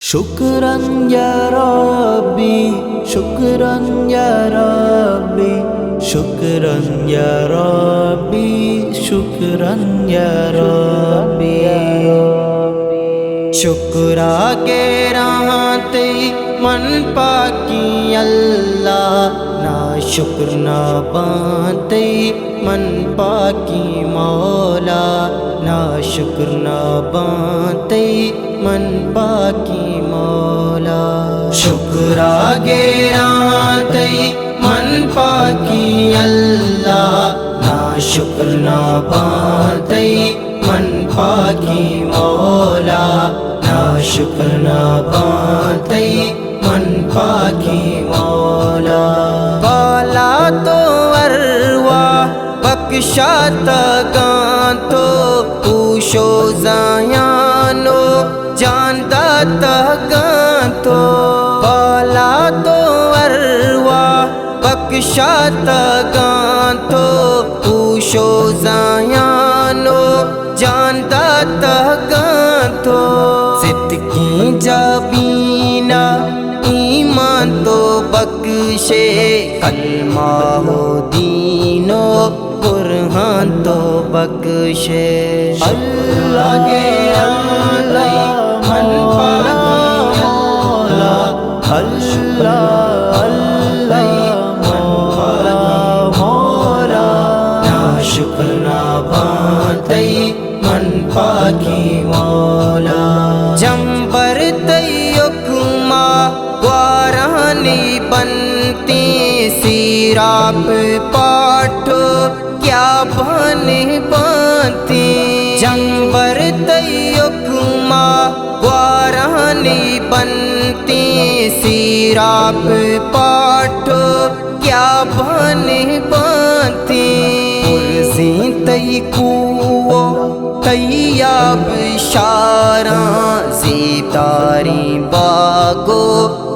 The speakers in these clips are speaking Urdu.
شکراً یا ربی شکراً یا ربی شکراً یا ربی شکراً یا ربی شکرا کے رہتے من پاکی اللہ نا شکر نہ پاتے من پاکی مولا نا شکر نہ پاتے من پاکی مولا شکرا گراتے من پاکی اللہ نا شکر نہ پاتے من پاکی مولا نا شکر نہ پاتے من پاکی مولا بالا تو ارواح بخشاتگاں تو پوشو زیانو جانتا تگاں تو بالا تو ارواح بخشاتگاں تو پوشو زیانو جانتا تگاں تو صدقی جابینا ایمان تو بخشے کلمہ ہو دینو قرآن تو بخشے اللہ کے اللہ من پاکی اللہ اللہ اللہ من پاکی مولا نا شکر نہ پاتے من پاکی مولا جمبر تیکما وارانی بنتی سیراب پاٹھو کیا بنے پاتی جمبر تیکما وارانی بنتی سیراب پاٹھو کیا بنے پاتی پرزی تیکو تیاب شاراں زیداری باغو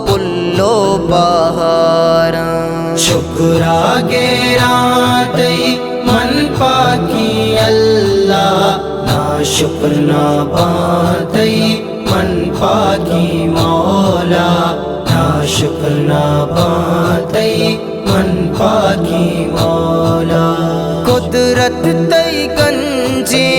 پلو بہاراں شکرا گراتے من پاکی اللہ نا شکر نہ پاتے من پاکی مولا نا شکر نہ پاتے من پاکی مولا قدرت تی گنجی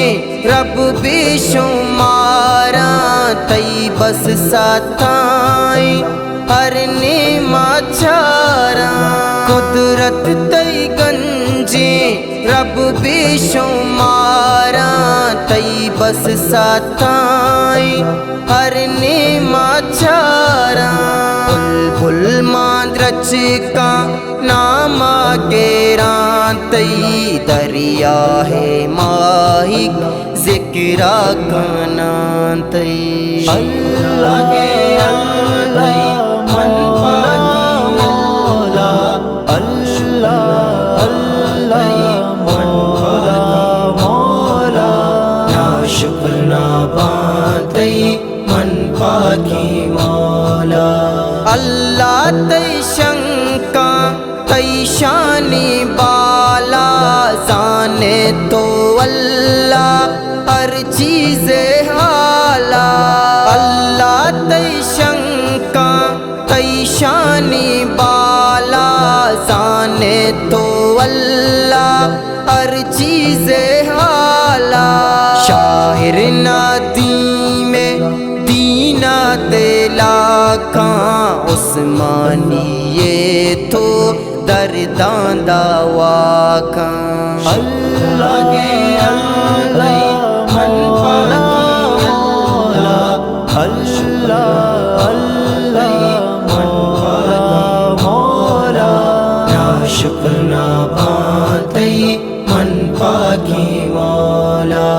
رب بے شماراں تی بس ستائیں ہر نعمت چاراں قدرت تی گنجی رب بے شماراں تی بس ستائیں ہر نعمت چاراں بلبل مادرچ کا نام گیراں تی دریا ہے ماہی ذکرہ کانا تی اللہ کے اللہ من پاکی مولا اللہ اللہ من پاکی مولا نا شکر نہ پاتے من پاکی مولا اللہ تی شنکا تی شانی بالا زانے تو اللہ ہر چیز حالا اللہ تی شنکا تی شانی بالا زانے تو اللہ ہر چیز حالا شاعر ندیم دینا دلا کھاں عثمانی تو درداں دوا کھاں اللہ کے اللہ من پاکی اللہ اللہ اللہ من پاکی مولا نا شکر نہ پاتے من پاکی مولا